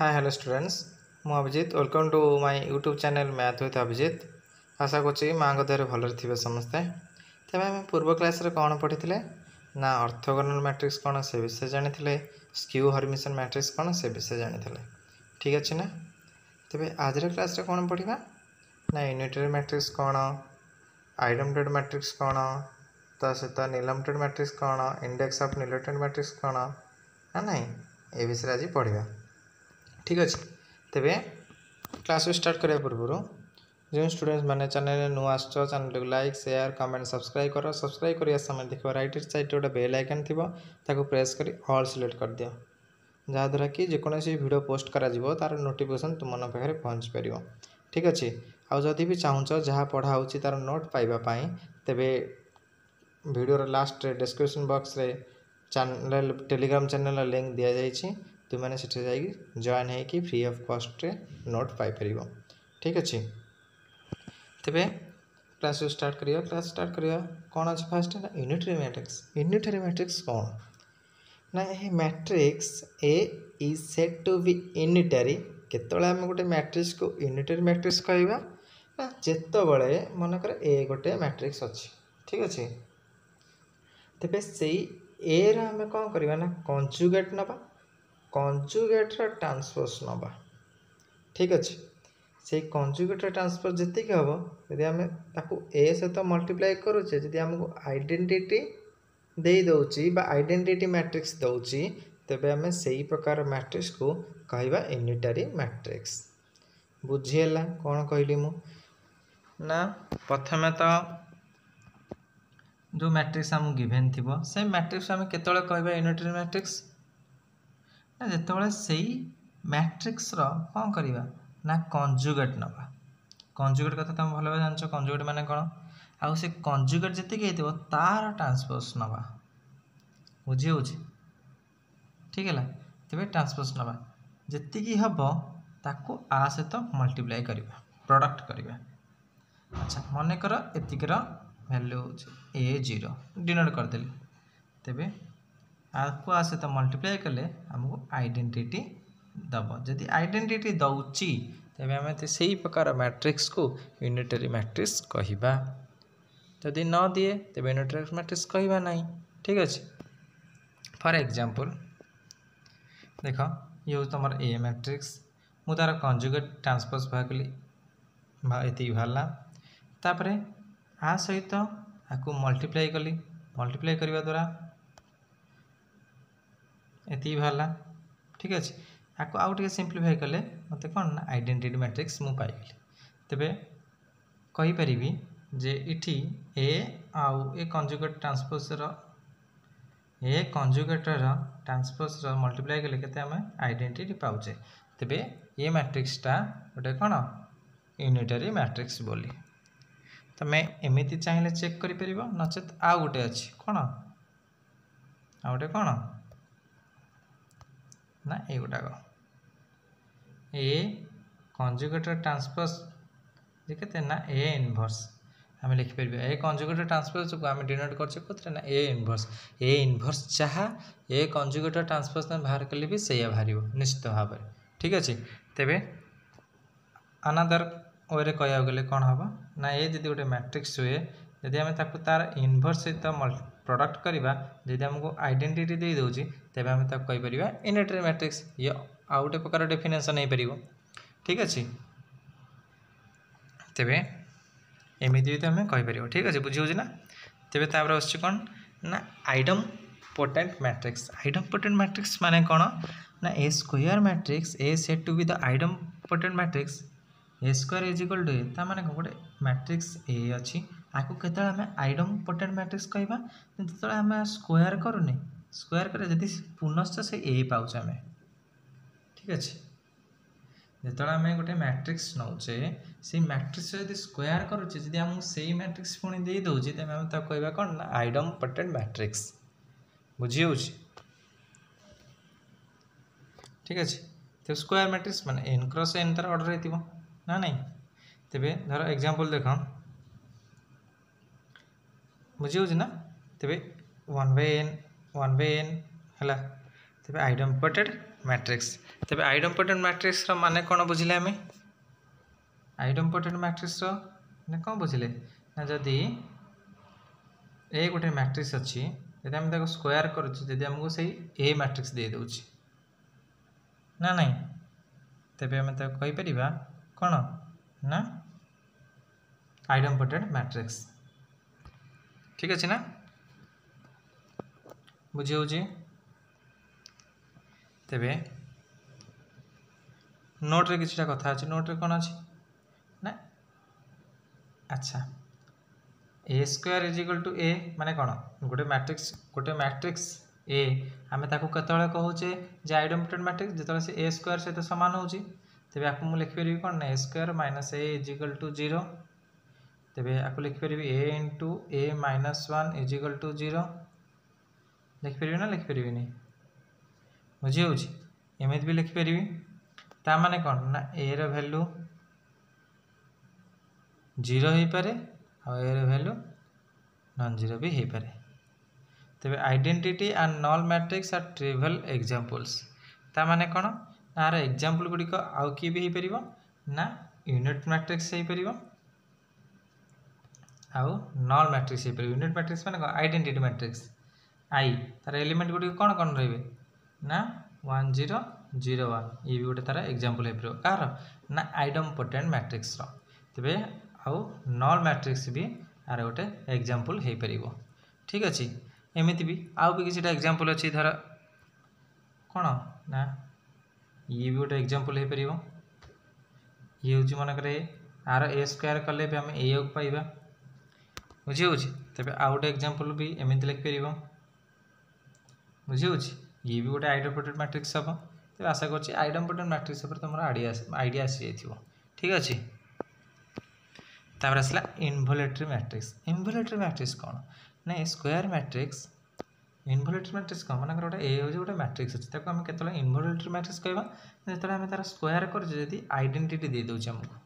हाय hello students मु Abhijit welcome to my YouTube channel math with Abhijit. आशा करुँच माँ देह भलर थे समस्ते। तेज आम पूर्व क्लास कौन पढ़ी ना ऑर्थोगोनल मैट्रिक्स कौन से विषय जानी, स्क्यू हरमिशन मैट्रिक्स कौन से विषय जानी। ठीक अच्छे ना। तेज आज क्लास कौन पढ़ा ना यूनिटरी मैट्रिक्स कौन, आइडेंटिटी मैट्रिक्स कौन, ता सहित निलमिटेड मैट्रिक्स कौन, इंडेक्स ऑफ निलमिटेड मैट्रिक्स कौन ना नहीं ए विषय आज पढ़ा। ठीक अच्छे। तेरे क्लास स्टार्ट करने पूर्व जो स्टूडेंट्स मैंने चैनल नुआ चैनल को लाइक शेयर कमेंट सब्सक्राइब कर। सब्सक्राइब करने समय देख राइट साइड गोटे बेल आइकन थी प्रेस कर ऑल सिलेक्ट कर दियो, जहाँद्वारा कि जेकोसी वीडियो पोस्ट करा तार नोटिफिकेशन तुम मन पाखे पहुँच पार। ठीक अच्छे। आदि भी चाहूँ जहाँ पढ़ा हो तार नोट पाइबापी तेरे वीडियोर लास्ट डिस्क्रिप्शन बॉक्स रे चैनल टेलीग्राम चैनल लिंक दि जाइए। तुमने से जॉइन हो फ्री ऑफ कॉस्ट रे नोट पाइपर। ठीक अच्छे। तेरे क्लास स्टार्ट करिया। क्लास स्टार्ट करिया कौन अच्छे फास्ट ना यूनिटरी मैट्रिक्स। यूनिटरी मैट्रिक्स कौन ना ये matrix A is said to be unitary. केतबेले आम गोटे मैट्रिक्स को यूनिटरी मैट्रिक्स कहवा ना जेतबेले मनकर ए गोटे मैट्रिक्स अच्छी। ठीक अच्छे। तेरे से ए आम कौन करवा ना कंजुगेट नवा, कंजुगेटर ट्रांसपोज नवा। ठीक अच्छे। से कंजुगेटर ट्रांसपोज जी हम यदि आम ए सहित मल्टीप्लाई करुचे जदि आमको आइडेंटिटी दे दौची बा आइडेंटिटी मैट्रिक्स दौची तेबे आम से प्रकार मैट्रिक्स को कहवा यूनिटरी मैट्रिक्स। बुझीगला कौन कहली मु ना प्रथमे तो जो मैट्रिक्स आम गिवेन थी से मैट्रिक्स आम केतबेले कहवा यूनिटरी मैट्रिक्स ना जितेबाला से मैट्रिक्स कौन करवा ना कंजुगेट नवा। कंजुगेट कथा तुम भल भाव जान कंजुगेट माने कौन आउ से कंजुगेट जी हो तार ट्रांसपोज नवा। बुझी हो। ठीक है। तेरे ट्रांसपोज नवा जी हम ताको आ सहित मल्टीप्लाई करवा प्रोडक्ट करवा। अच्छा मन कर एतिकर वैल्यू A0 डिनोट करदेली तेरे आपको आ सहित मल्टीप्लाई कले आमको आइडेंटिटी दब। जदि आइडेंटिटी दौची तेरे आम से प्रकार मैट्रिक्स को यूनिटरी मैट्रिक्स कहवा। जदि न दिए तेरे यूनिटरी मैट्रिक्स कहवा नहीं। ठीक अच्छे। फॉर एग्जांपल देख ये हूँ तुम ए मैट्रिक्स मु तार कंजुगेट ट्रांसपोज भागली ये बाहरला तापर आ सहित आपको मल्टीप्लाई कली मल्टीप्लाई करने द्वारा ये बाहरला। ठीक अच्छे। आपको आउ टे सिंप्लीफाई कले मत कौन ना आइडेंटिटी मैट्रिक्स मु पाइगली। तेबे कहीपरि जे इठी ए आउ ए कंजुगेट ट्रांसपोजर ए कंजुगेटर ट्रांसपोज मल्टीप्लाई कले केते आम आइडेंटिटी पाउचे। तेबे ये मैट्रिक्सटा गोटे कौन यूनिटरी मैट्रिक्स बोली तुम एमती चाहिए चेक कर नचेत आउ गोटे अच्छी कौन आउ गोटे कौन ना ये गुटाक ए कंजुगेटर ट्रांसपोज के ना ए इनवर्स आम लिखिपर ए कंजुगेटर ट्रांसपोज को आम डिनोट करते ना ए इनवर्स। ए इनवर्स जहाँ ए कंजुगेटर ट्रांसपोज तुम बाहर कले भी से बाहर निश्चित भाव। ठीक अच्छे। तेरे अनादर वे कह गले कौन हम ना ये जी गोटे मैट्रिक्स हुए जदि आम तार इनवर्स सहित प्रोडक्ट करवा जदि आमको आइडेंटिटी दे दूँगी तेज आम कहीपर यूनिटरी मैट्रिक्स। ये आउ गोटे प्रकार डेफिनेशन हो पार। ठीक अच्छे। तेरे एमती भी तो आम कहीपर। ठीक अच्छे। बुझी ना। तेरे तापर आस कौन ना आइडेंटिटी मैट्रिक्स। आइडेंटिटी मैट्रिक्स माने कौन ना A square matrix A said to be the identity matrix A square is equal to A ता माने गोटे मैट्रिक्स ए अच्छी आपको केतले आम आइडेंटिटी मैट्रिक्स कहवा जो आम स्क्वायर करूनी स्क्वायर कर जदि पुनश्च से ए पाचे आम। ठीक अच्छे। जो आम गोटे मैट्रिक्स नौचे से मैट्रिक्स यदि स्क्वायर करुचे जदि आमको से मैट्रिक्स पुणी दे दूसरी तेज आम कहवा कौन ना आइडेंटिटी मैट्रिक्स। बुझी हो। ठीक अच्छे। तो स्क्वायर मैट्रिक्स माने एन क्रॉस एन तार ऑर्डर हो ना नहीं। तेरे धर एग्जांपल देख बुझी हो ना। तेरे 1/n है तेरे आइडेंटिटी मैट्रिक्स तेरे आइडम्पोटेंट मैट्रिक्स माने कौन बुझिले आम आइडम्पोटेंट मैट्रिक्स माने कौन बुझिले ना जदि ए गोटे मैट्रिक्स अच्छी जब आम ताको स्क्वायर करुच्छे आमको सही ए मैट्रिक्स दे दूची ना नहीं तेबे आम कहीपर कौन ना आइडम्पोटेंट मैट्रिक्स ठीक अच्छे ना बुझी हो तेबे नोट्रे किसी कथा अच्छे नोट्रे कौन अच्छी ना अच्छा ए स्क्वायर इज इक्वल टू ए माने कौन गोटे मैट्रिक्स ए आम ताकू केतବେଳେ कहूचे जे आइडम्पोटेंट मैट्रिक्स जो से ए स्क्वायर सहित सामान होची तेबे आपको मुझे लिखिपर कौन ना A square minus A is equal to 0 तेबे आपको लिखिपर A into A minus 1 is equal to 0 लिखिपर ना लिखिपर बुझी हो एमती भी लिखिपर ता माने कौन ना ए रो वैल्यू 0 हो पारे आ ए रो वैल्यू नॉन जीरो भी हो पारे तेबे identity and null matrix are trivial examples ता माने कौन यार एग्जांपल गुड़िक आउ किए भी हो पार ना यूनिट मैट्रिक्स हो पार आउ नल मैट्रिक्स हो पार यूनिट मैट्रिक्स माने आइडेंटिटी मैट्रिक्स आई तार एलिमेंट गुड़िक कौन कौन रे ना 1 0 0 1 ये भी गोटे तार एग्जांपल हो पार कार ना आइडम्पोटेंट मैट्रिक्स तेबे आउ नल मैट्रिक्स भी यार गोटे एग्जांपल हो पार ठीक अच्छे एमती भी आउ भी किसी एग्जांपल अच्छी धर कौन ना ये भी गोटे एग्जांपल हो पार ये हूँ मनकर आर ए स्क्वायर कले भी आम ए पाइबा बुझी हो तेबे आउ गोटे एग्जांपल भी एमती लिखिपर बुझी हो ये भी गोटे आइडम्पोटेंट मैट्रिक्स हम तो आशा कर आइडम्पोटेंट मैट्रिक्स पर तुम आइडिया आसी जाइए ठीक अच्छे तापर आसला इनवॉल्यूटरी मैट्रिक्स कौन ना स्क्वायर मैट्रिक्स इनवॉल्यूटरी मैट्रिक्स कौन मानकर गोटे ए हूँ गोटे मैट्रिक्स अच्छे ताको आम केतला इनवॉल्यूटरी मैट्रिक्स कहवा जो आम तार स्क्वायर कर आइडेंटिटी दे दूचे आमको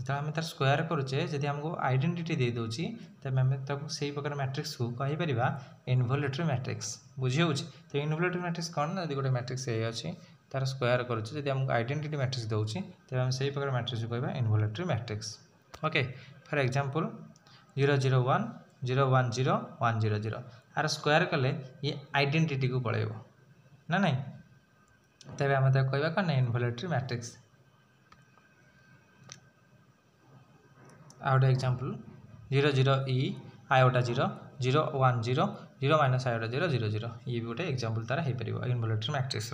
जो आम तार स्क्वायर करुचे जब आमको आइडेंटिटी दे दूची तब आम से प्रकार मैट्रिक्स को कहीपर इनवॉल्यूटरी मैट्रिक्स बुझी हो तो इनवॉल्यूटरी मैट्रिक्स कौन ना गोटे मैट्रिक्स ए अच्छी तार स्क्वायर करुचे जब आमको आइडेंटिटी मैट्रिक्स दूची तब आम से प्रकार मैट्रिक्स को कहवा involutory matrix okay for example 0 0 1 0 1 0 1 0 0 are square कले ये आइडेंटिटी को पलैब ना नहीं तेज आम कहवा कौन ना इनवॉल्यूटरी मैट्रिक्स आउट एग्जांपल 0 0 ई आयोटा 0 0 1 0 0 माइनस आयोटा 0 0 0 ये भी गोटे एग्जांपल तार हो पार इनवॉल्यूटरी मैट्रिक्स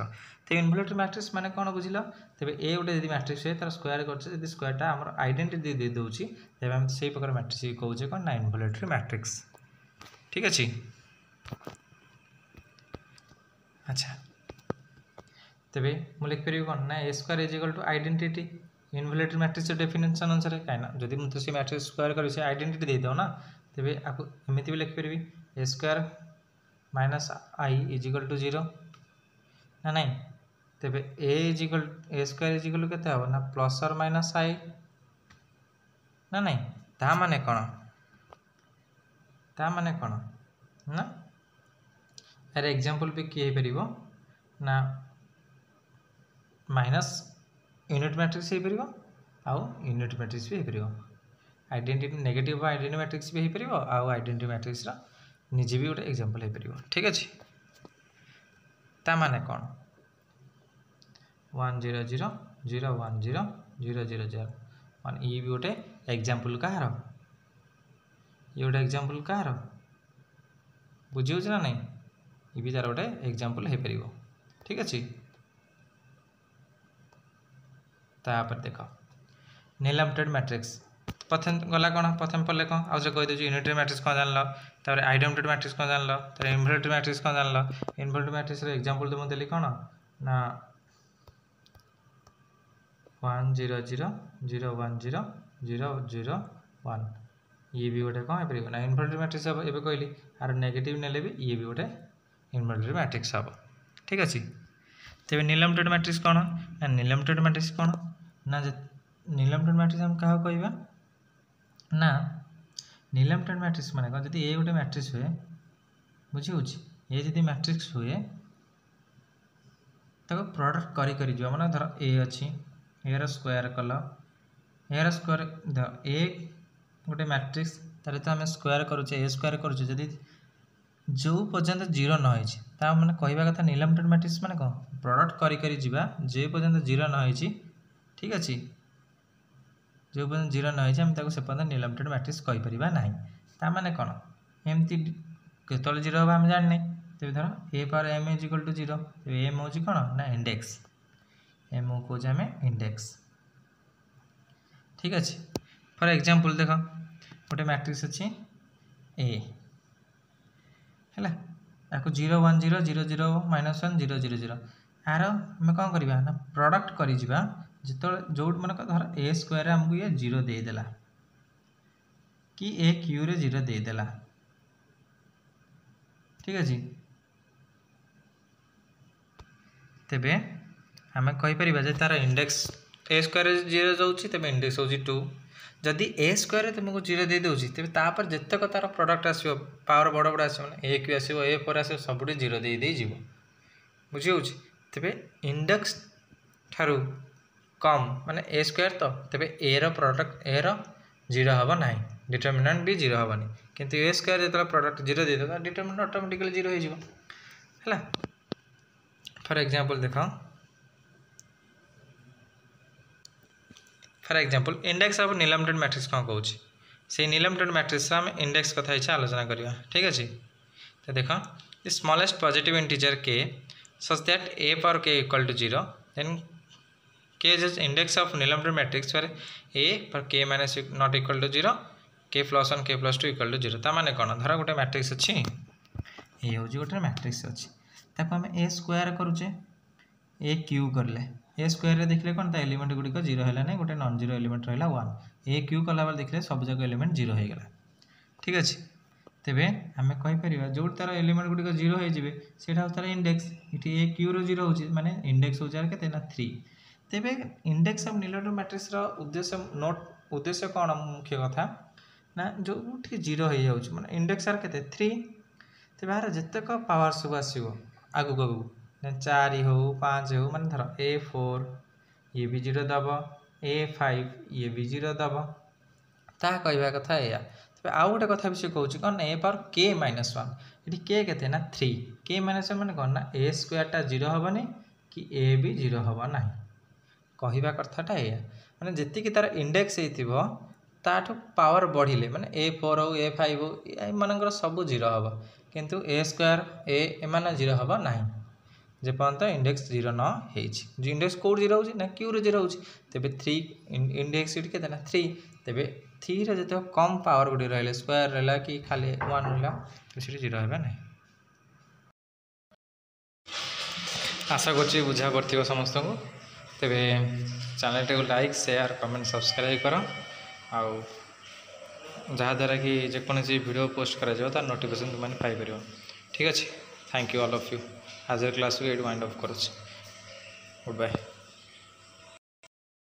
तो इनवॉल्यूटरी मैट्रिक्स माने कौन बुझिल तेज ए गोटे जब मैट्रिक्स हुए तार स्क्वायर कर स्क्वायरटा आम आइडेंटिटी दे दूची तेज आम से प्रकार मैट्रिक्स कहे कौन ना इनवॉल्यूटरी मैट्रिक्स ठीक अच्छे अच्छा तेरे मुझे लिखिपर कौन ना A square is equal to identity involutory matrix definition अनुसार कहीं जब मुझे से मैट्रिक्स स्क्वायर कर आइडेंटिटी दे दो ना तेरे आपको एमती भी लिखिपर A square minus I is equal to 0 ना नहीं तेरे A square is equal to के ना प्लस और माइनस आई ना नहीं ता माने कौन ना यार एग्जांपल भी किए हो पार ना माइनस यूनिट मैट्रिक्स हो पार आउ यूनिट मैट्रिक्स भी हो पार आइडेंटिटी नेगेटिव आइडेंटिटी मैट्रिक्स भी हो पार आउ आइडेंटिटी मैट्रिक्स निजे भी गोटे एग्जांपल हो पार ठीक अच्छे ता माने कौन 1 0 0 0 1 0 0 0 0 1 ये भी गोटे एग्जांपल कहार ये गोटे एग्जांपल कहार बुझी ना नहीं ये भी तार गोटे एग्जांपल हो पार ठीक अच्छे तापर देख निलम्प्टेड मैट्रिक्स प्रथम गला कौन प्रथम पढ़ले कौन आउ कहीदे यूनिटरी मैट्रिक्स कौन जान आइडम्पोटेड मैट्रिक्स कौन जान इनवॉल्यूटरी मैट्रिक्स कौन जान इनवॉल्यूटरी मैट्रिक्स एग्जांपल तो मुझे देली कौन ना 1 0 0 0 1 0 0 0 1 ये भी गोटे कौन हो ना इनवॉल्यूटरी मैट्रिक्स हम एवं कहली आर नेगेटिव नेले भी ये भी गोटे इनवॉल्यूटरी मैट्रिक्स हम ठीक अच्छे तेज निलम्प्टेड मैट्रिक्स कौन ना निलम्प्टेड मैट्रिक्स कौन ना निलम्प्टेड मैट्रिक्स हम क्या कहवा ना निलम्प्टेड मैट्रिक्स माने कौन जदि ए गोटे मैट्रिक्स हुए बुझी हो ये जदि मैट्रिक्स हुए ताको प्रोडक्ट करी करी जो माने धर ए अछि एयर स्क्वायर कल एयर स्क्वायर धर ए गोटे मैट्रिक्स तारे तो आम स्क्वायर करुचे ए स्क्वायर करुचे जदि जो पर्यंत जीरो न होइछि ता माने कहबा कथा नीलमटेड मैट्रिक्स माने कोन प्रोडक्ट करी करी जीवा जे पर्यंत जीरो न होइछि ठीक अछि जो पर्यंत जीरो न होइछि हम ताको से पर्यंत नीलमटेड मैट्रिक्स कहि परिबा नाही ता माने कोन एमती केतल जीरो होबा हम जानने तेबे धर a power m is equal to 0 तेबे m होछि कोन ना इंडेक्स m को जामे इंडेक्स ठीक अछि फॉर एग्जांपल देखो गोटे मैट्रिक्स अछि a हैला याको 0 1 0 0 0 -1 0 0 0 आरो हम कोन करबा ना प्रोडक्ट करि जिबा जतो जो मन धर a स्क्वायर हमको ये 0 दे देला कि a क्यू रे 0 दे देला ठीक अछि तेबे हमें कहि परिबा जे तार इंडेक्स a स्क्वायर 0 जाउछि तेबे इंडेक्स होछि 2 जदि a स्क्वायर तुमको 0 दे दोछि तेबे ता पर जत्तक तार प्रोडक्ट आसीबो पावर बड़ बड़ आसीबो a क्यू आसीबो a पर आसीबो सबुडी 0 दे दे जिवो बुझि होछि तेबे इंडेक्स थारु कम माने a स्क्वायर तो तेबे a row product a row 0 हबो नाही डिटरमिनेंट भी 0 हबनी किंतु a स्क्वायर जतला प्रोडक्ट 0 दे देता डिटरमिनेंट ऑटोमेटिकली 0 हो जिवो हैला फॉर एग्जांपल देखो for example index of nilpotent matrix कोन कहूछि से नीलमटेड मैट्रिक्स रा हम इंडेक्स कथा इच्छा आलोचना करिया ठीक अछि तो देखो the smallest positive integer k such that a power k equal to 0 then k is the index of nilpotent matrix where a पर k minus not equal to 0 k plus 1 k plus 2 equal to 0 ता माने कोन धर गोटे matrix अछि ए होजी गोटे matrix अछि ताको हम a स्क्वायर करूचे a क्यू करले a स्क्वायर रे देखले कोन ता एलिमेंट गुडी को 0 हैला नै गोटे नॉन जीरो एलिमेंट रहला 1 a क्यू कला बार देखले सब जगह एलिमेंट 0 हो गेला ठीक अछि तेबे हमें कहि परिबा जो तार एलिमेंट गुडी को 0 हो जिवे सेटा तार इंडेक्स इठी a क्यू रो 0 होची माने इंडेक्स हो जार केते ना 3 तेबे इंडेक्स ऑफ नीलमटेड मैट्रिक्स रो उद्देश्य कोन मुख्य कथा ना जो ठीक 0 हो जाउछ माने इंडेक्स आर केते 3 तेबे आर जत्तक पावर सब आसीबो आगु गगु 4 हो 5 हो माने धर a4 ये भी 0 दबो a5 ये भी 0 दबो ता कहबा कथा या तबे आ गोटे कथा भी से कहूची कोन a पर k - 1 इठी k केते ना 3 k - 1 माने कोन ना a स्क्वायर टा 0 हबनी कि a भी 0 हबा नाही कहबा कथाटा या माने जति कि तार इंडेक्स हेतिबो ताठो पावर बढ़िले माने a4 हो a5 हो ए मानकर सब 0 हबा किंतु a स्क्वायर a एमाने 0 हबा नाही जे पर्यंत इंडेक्स 0 न हेछि जे इंडेक्स कोड 0 होछि ना क्यू रे 0 होछि तबे 3 इंडेक्स इट केते ना 3 तबे 3 रे जते कम पावर गुडी रहले स्क्वायर रहला कि खाली 1 रहला सेठी 0 हेबा नै आशा करछि बुझा परथिबो समस्त को तबे चैनल को लाइक शेयर कमेंट सब्सक्राइब करो आ जहाँ द्वारा कि जेकोसी वीडियो पोस्ट करा जाओ तार नोटिफिकेशन तुम पाई परियो ठीक अच्छे thank you all of you आज क्लास को एट वाइंड अप करुच्ची गुड बाय।